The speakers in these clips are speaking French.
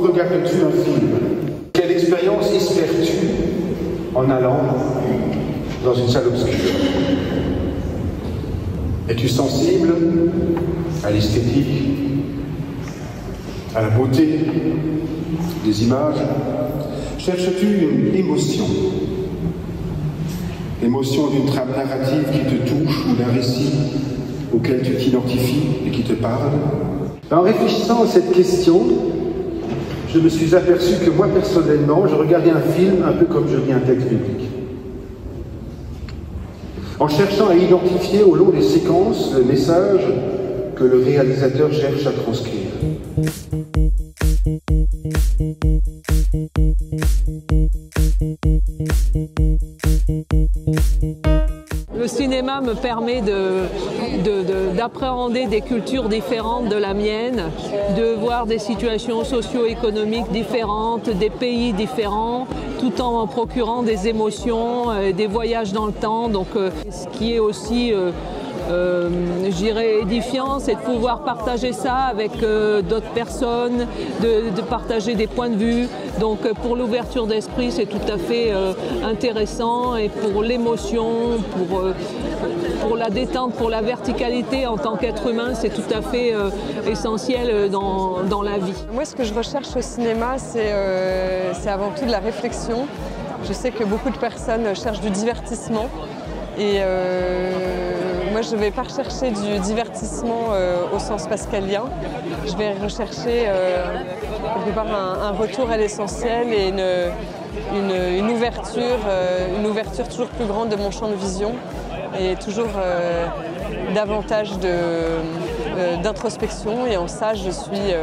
Regardes-tu un film? Quelle expérience espères-tu en allant dans une salle obscure? Es-tu sensible à l'esthétique, à la beauté des images? Cherches-tu une émotion? L'émotion d'une trame narrative qui te touche ou d'un récit auquel tu t'identifies et qui te parle? En réfléchissant à cette question, je me suis aperçu que moi, personnellement, je regardais un film un peu comme je lis un texte biblique. En cherchant à identifier au long des séquences le message que le réalisateur cherche à transcrire. Le cinéma me permet d'appréhender des cultures différentes de la mienne, de voir des situations socio-économiques différentes, des pays différents, tout en procurant des émotions, des voyages dans le temps. Donc, ce qui est aussi je dirais édifiant, c'est de pouvoir partager ça avec d'autres personnes, de partager des points de vue. Donc pour l'ouverture d'esprit, c'est tout à fait intéressant, et pour l'émotion, pour la détente, pour la verticalité en tant qu'être humain, c'est tout à fait essentiel dans la vie. Moi, ce que je recherche au cinéma, c'est avant tout de la réflexion. Je sais que beaucoup de personnes cherchent du divertissement. Et moi, je ne vais pas rechercher du divertissement au sens pascalien. Je vais rechercher quelque part un retour à l'essentiel et une ouverture toujours plus grande de mon champ de vision, et toujours davantage d'introspection. Et en ça, je suis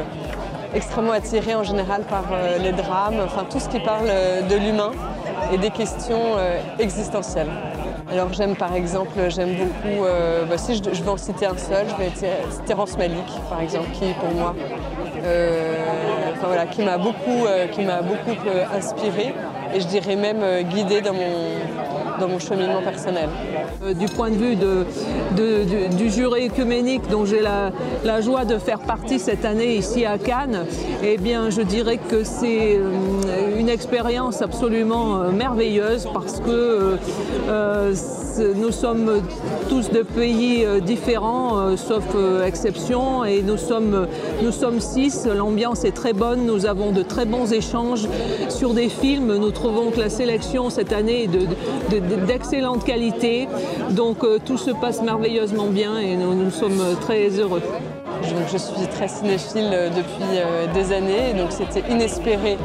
extrêmement attirée en général par les drames, enfin tout ce qui parle de l'humain et des questions existentielles. Alors j'aime par exemple, beaucoup, si je vais en citer un seul, je vais Terrence Malick par exemple, qui pour moi, qui m'a beaucoup inspirée, et je dirais même guidée dans mon cheminement personnel. Du point de vue du jury œcuménique dont j'ai la joie de faire partie cette année ici à Cannes, eh bien, je dirais que c'est une expérience absolument merveilleuse, parce que nous sommes tous de pays différents, sauf exception, et nous sommes 6. L'ambiance est très bonne, nous avons de très bons échanges sur des films. Nous trouvons que la sélection cette année est d'excellente qualité, donc tout se passe merveilleusement bien, et nous sommes très heureux. Je suis très cinéphile depuis des années, donc c'était inespéré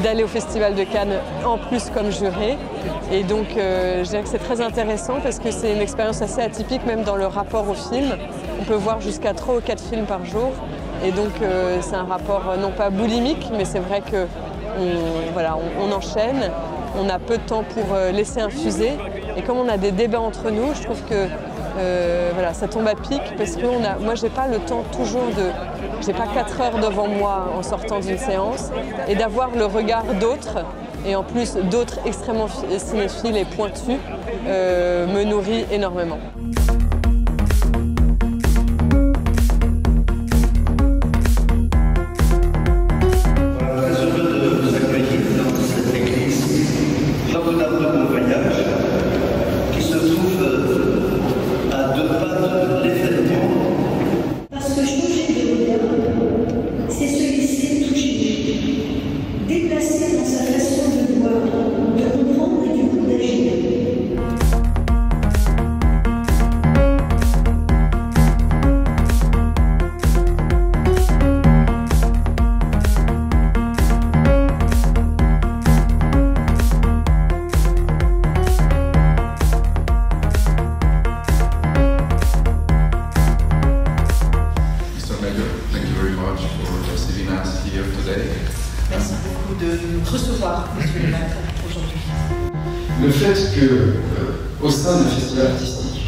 d'aller au Festival de Cannes en plus comme juré. Et donc je dirais que c'est très intéressant, parce que c'est une expérience assez atypique même dans le rapport au film. On peut voir jusqu'à 3 ou 4 films par jour, et donc c'est un rapport non pas boulimique, mais c'est vrai qu'on enchaîne, on a peu de temps pour laisser infuser, et comme on a des débats entre nous, je trouve que ça tombe à pic, parce que moi j'ai pas le temps toujours j'ai pas 4 heures devant moi en sortant d'une séance, et d'avoir le regard d'autres, et en plus d'autres extrêmement cinéphiles et pointus, me nourrit énormément. Déplacé dans sa façon de voir, de comprendre et du coup d'agir. au sein d'un festival artistique,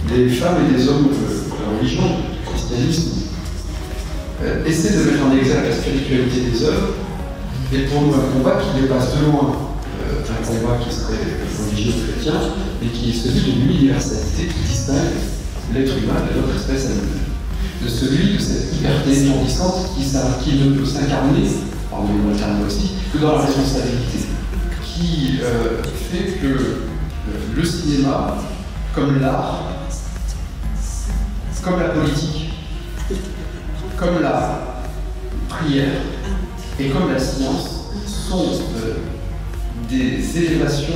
des femmes et des hommes de la religion, du christianisme, essaient de mettre en exergue la spiritualité des œuvres, et pour nous un combat qui dépasse de loin un combat qui serait religieux ou chrétien, mais qui est celui de l'universalité qui distingue l'être humain de l'autre espèce animale, de celui de cette liberté étourdissante qui ne peut s'incarner, pardonnez-moi le terme aussi, que dans la responsabilité, qui fait que le cinéma, comme l'art, comme la politique, comme la prière et comme la science sont des élévations,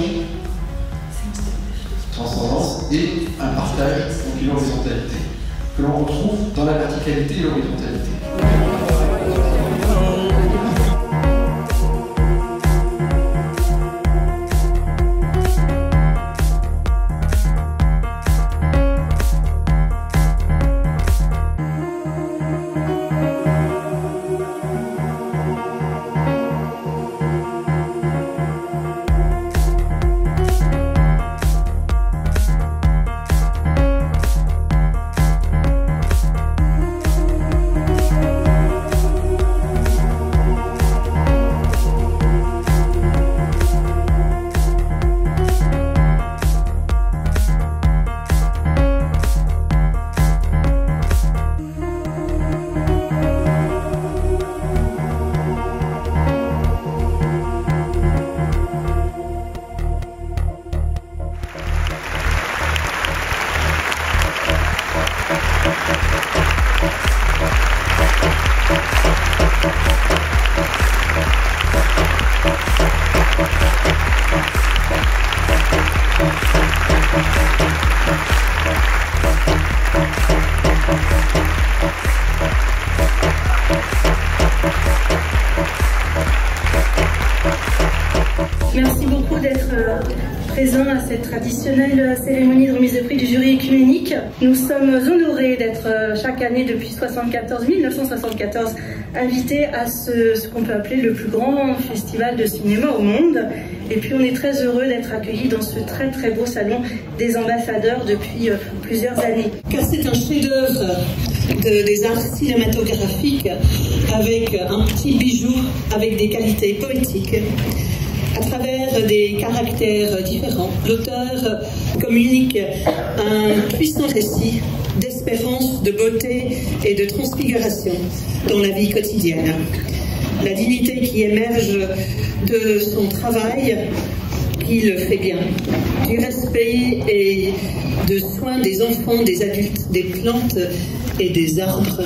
transcendance et un partage, donc une horizontalité, que l'on retrouve dans la verticalité et l'horizontalité. Merci beaucoup d'être présent à cette traditionnelle cérémonie de remise de prix du jury œcuménique. Nous sommes honorés d'être chaque année depuis 1974 invités à ce qu'on peut appeler le plus grand festival de cinéma au monde. Et puis on est très heureux d'être accueillis dans ce très très beau salon des ambassadeurs depuis plusieurs années. Car c'est un chef-d'œuvre des arts cinématographiques avec un petit bijou avec des qualités poétiques. À travers des caractères différents, l'auteur communique un puissant récit d'espérance, de beauté et de transfiguration dans la vie quotidienne. La dignité qui émerge de son travail, qui le fait bien, du respect et de soin des enfants, des adultes, des plantes et des arbres,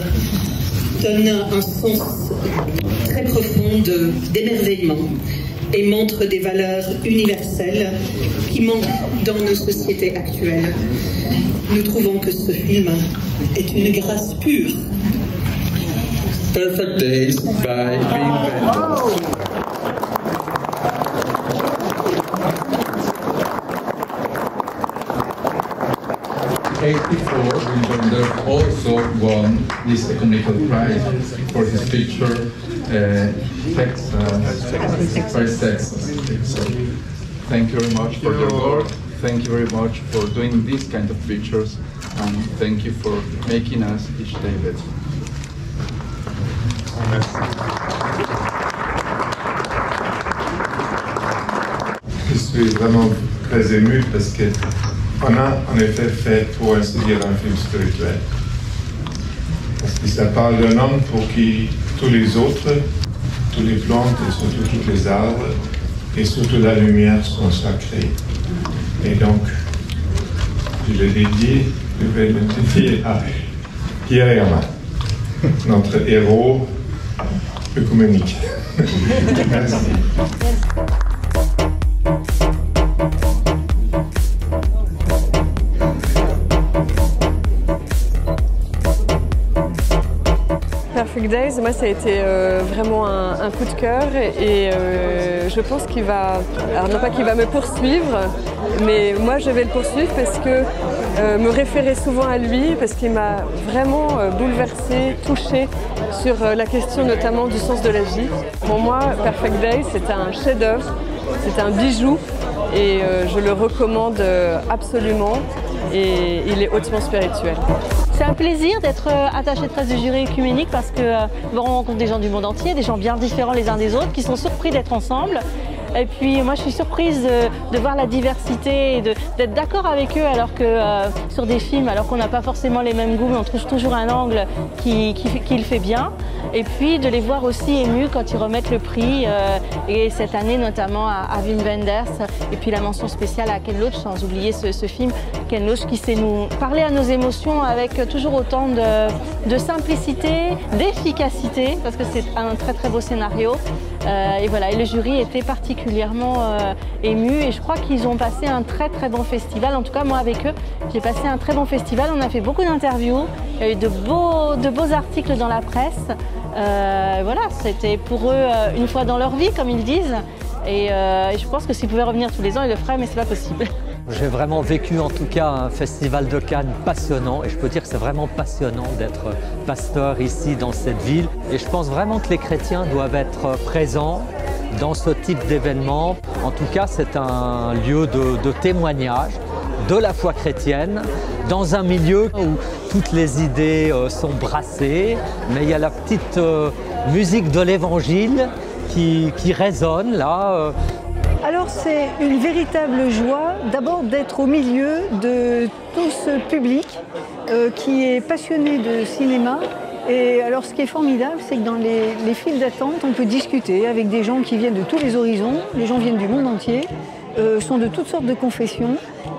donne un sens très profond d'émerveillement et montre des valeurs universelles qui manquent dans nos sociétés actuelles. Nous trouvons que ce film est une grâce pure. Perfect Days by Reinvented. Reinvented also won this Ecumenical Prize for his picture Texas. So, thank you very much for your work. Thank you very much for doing these kind of pictures, and thank you for making us each day better. Je suis vraiment très ému parce qu'on a en effet fait, pour ainsi dire, un film spirituel. Parce que ça parle d'un homme pour qui tous les autres, toutes les plantes et surtout tous les arbres et surtout la lumière sont sacrés. Et donc, je le vais le dédier à Pierre Herman, notre héros œcuménique. Merci. Perfect Days, moi ça a été vraiment un coup de cœur et je pense qu'il va, alors non pas qu'il va me poursuivre, mais moi je vais le poursuivre parce que me référer souvent à lui, parce qu'il m'a vraiment bouleversée, touchée sur la question notamment du sens de la vie. Pour moi, Perfect Days, c'est un chef-d'œuvre, c'est un bijou et je le recommande absolument et il est hautement spirituel. C'est un plaisir d'être attaché de presse du jury œcuménique parce qu'on rencontre des gens du monde entier, des gens bien différents les uns des autres qui sont surpris d'être ensemble. Et puis moi je suis surprise de voir la diversité et d'être d'accord avec eux alors que sur des films, alors qu'on n'a pas forcément les mêmes goûts, mais on trouve toujours un angle qui le fait bien. Et puis de les voir aussi émus quand ils remettent le prix, et cette année notamment à Wim Wenders, et puis la mention spéciale à Ken Loach, sans oublier ce film Ken Loach qui sait nous parler à nos émotions avec toujours autant de simplicité, d'efficacité, parce que c'est un très très beau scénario. Et voilà, et le jury était particulièrement ému et je crois qu'ils ont passé un très très bon festival. En tout cas moi avec eux, j'ai passé un très bon festival. On a fait beaucoup d'interviews, il y a eu de beaux articles dans la presse. Voilà, c'était pour eux une fois dans leur vie comme ils disent. Et je pense que s'ils pouvaient revenir tous les ans, ils le feraient, mais c'est pas possible. J'ai vraiment vécu en tout cas un festival de Cannes passionnant et je peux dire que c'est vraiment passionnant d'être pasteur ici dans cette ville. Et je pense vraiment que les chrétiens doivent être présents dans ce type d'événement. En tout cas, c'est un lieu de témoignage de la foi chrétienne dans un milieu où toutes les idées sont brassées, mais il y a la petite musique de l'évangile qui résonne là. Alors c'est une véritable joie d'abord d'être au milieu de tout ce public qui est passionné de cinéma. Et alors ce qui est formidable, c'est que dans les files d'attente, on peut discuter avec des gens qui viennent de tous les horizons, les gens viennent du monde entier, sont de toutes sortes de confessions.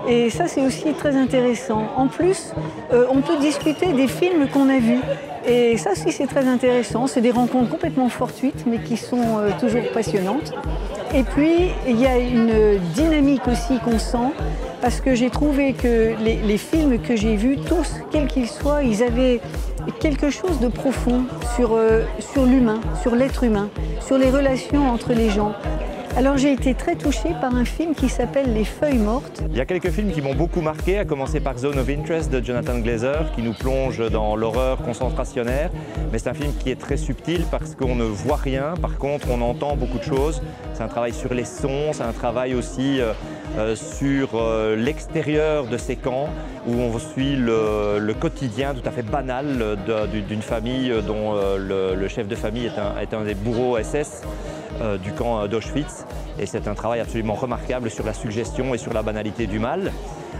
Et ça c'est aussi très intéressant. En plus, on peut discuter des films qu'on a vus. Et ça aussi c'est très intéressant, c'est des rencontres complètement fortuites mais qui sont toujours passionnantes. Et puis il y a une dynamique aussi qu'on sent parce que j'ai trouvé que les films que j'ai vus, tous, quels qu'ils soient, ils avaient quelque chose de profond sur l'humain, sur l'être humain, sur les relations entre les gens. Alors j'ai été très touchée par un film qui s'appelle Les Feuilles Mortes. Il y a quelques films qui m'ont beaucoup marqué, à commencer par Zone of Interest de Jonathan Glazer, qui nous plonge dans l'horreur concentrationnaire. Mais c'est un film qui est très subtil parce qu'on ne voit rien, par contre on entend beaucoup de choses. C'est un travail sur les sons, c'est un travail aussi sur l'extérieur de ces camps, où on suit le quotidien tout à fait banal d'une famille dont le chef de famille est un des bourreaux SS. Du camp d'Auschwitz et c'est un travail absolument remarquable sur la suggestion et sur la banalité du mal.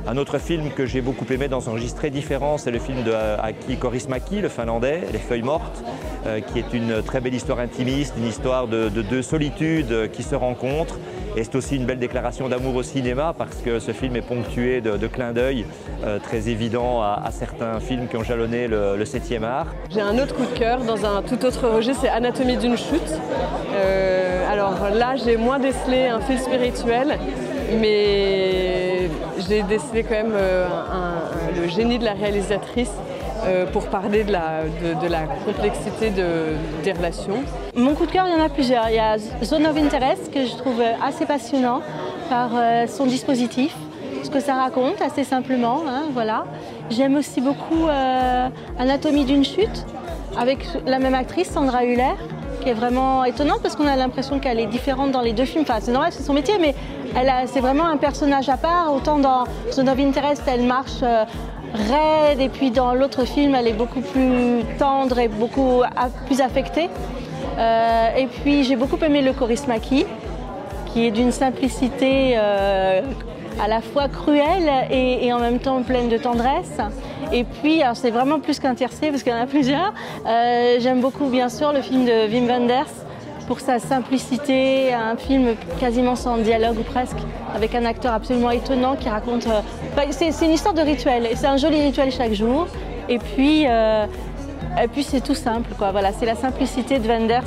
Un autre film que j'ai beaucoup aimé dans un registre très différent, c'est le film de Aki Kaurismäki, le finlandais, Les Feuilles Mortes, qui est une très belle histoire intimiste, une histoire de deux solitudes qui se rencontrent. Et c'est aussi une belle déclaration d'amour au cinéma parce que ce film est ponctué de clins d'œil très évidents à certains films qui ont jalonné le 7e art. J'ai un autre coup de cœur dans un tout autre registre, c'est Anatomie d'une chute. Alors là, j'ai moins décelé un fil spirituel, mais j'ai décelé quand même le génie de la réalisatrice pour parler de la complexité des relations. Mon coup de cœur, il y en a plusieurs. Il y a Zone of Interest que je trouve assez passionnant par son dispositif, ce que ça raconte assez simplement. Hein, voilà. J'aime aussi beaucoup Anatomie d'une chute avec la même actrice, Sandra Hüller, qui est vraiment étonnante parce qu'on a l'impression qu'elle est différente dans les deux films. Enfin, c'est normal, c'est son métier, mais c'est vraiment un personnage à part. Autant dans Zone of Interest, elle marche raide, et puis dans l'autre film, elle est beaucoup plus tendre et beaucoup plus affectée. Et puis j'ai beaucoup aimé le Kaurismäki, qui est d'une simplicité à la fois cruelle et en même temps pleine de tendresse. Et puis, c'est vraiment plus qu'intéressé parce qu'il y en a plusieurs. J'aime beaucoup bien sûr le film de Wim Wenders pour sa simplicité, un film quasiment sans dialogue ou presque, avec un acteur absolument étonnant qui raconte... c'est une histoire de rituel, et c'est un joli rituel chaque jour. Et puis c'est tout simple, quoi. Voilà, c'est la simplicité de Wenders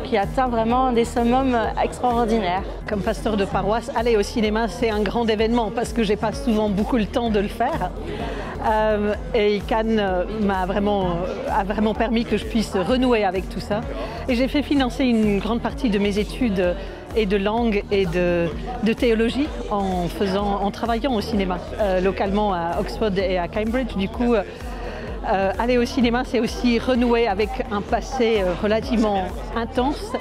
qui atteint vraiment des summums extraordinaires. Comme pasteur de paroisse, aller au cinéma, c'est un grand événement parce que j'ai pas souvent beaucoup le temps de le faire. Et Cannes a vraiment permis que je puisse renouer avec tout ça. Et j'ai fait financer une grande partie de mes études et de langue et de théologie en travaillant au cinéma, localement à Oxford et à Cambridge. Du coup, aller au cinéma, c'est aussi renouer avec un passé relativement intense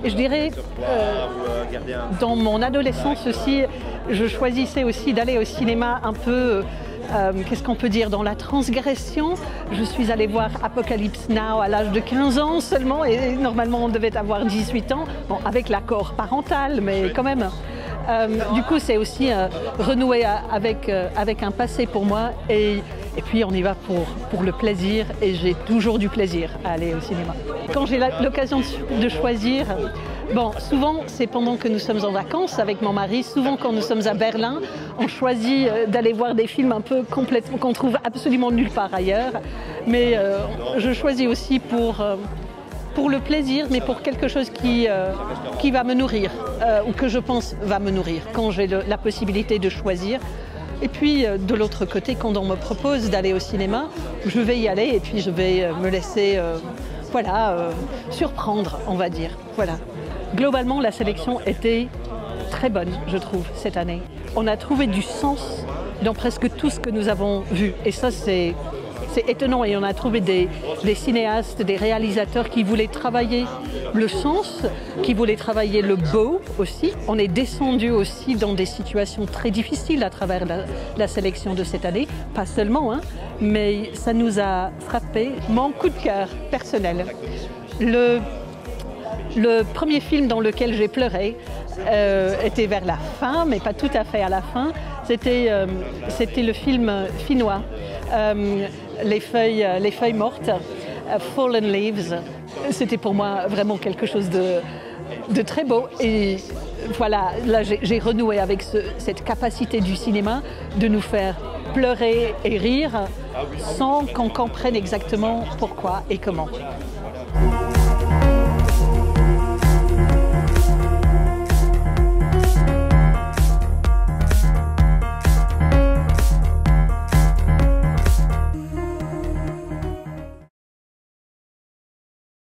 Et je dirais, dans mon adolescence aussi, je choisissais aussi d'aller au cinéma un peu, qu'est-ce qu'on peut dire, dans la transgression. Je suis allée voir Apocalypse Now à l'âge de 15 ans seulement, et normalement on devait avoir 18 ans, bon, avec l'accord parental, mais quand même. Du coup, c'est aussi renouer avec un passé pour moi, et puis on y va pour le plaisir, et j'ai toujours du plaisir à aller au cinéma. Quand j'ai l'occasion de choisir, bon, souvent c'est pendant que nous sommes en vacances avec mon mari, souvent quand nous sommes à Berlin, on choisit d'aller voir des films un peu complètement qu'on trouve absolument nulle part ailleurs, mais je choisis aussi pour le plaisir, mais pour quelque chose qui va me nourrir, ou que je pense va me nourrir, quand j'ai la possibilité de choisir. Et puis, de l'autre côté, quand on me propose d'aller au cinéma, je vais y aller et puis je vais me laisser surprendre, on va dire. Voilà. Globalement, la sélection était très bonne, je trouve, cette année. On a trouvé du sens dans presque tout ce que nous avons vu. Et ça, c'est étonnant, et on a trouvé des cinéastes, des réalisateurs qui voulaient travailler le sens, qui voulaient travailler le beau aussi. On est descendu aussi dans des situations très difficiles à travers la sélection de cette année, pas seulement, hein, mais ça nous a frappé. Mon coup de cœur personnel, le premier film dans lequel j'ai pleuré était vers la fin, mais pas tout à fait à la fin. C'était le film finnois. Les feuilles mortes, Fallen Leaves. C'était pour moi vraiment quelque chose de très beau. Et voilà, là j'ai renoué avec cette capacité du cinéma de nous faire pleurer et rire sans qu'on comprenne exactement pourquoi et comment.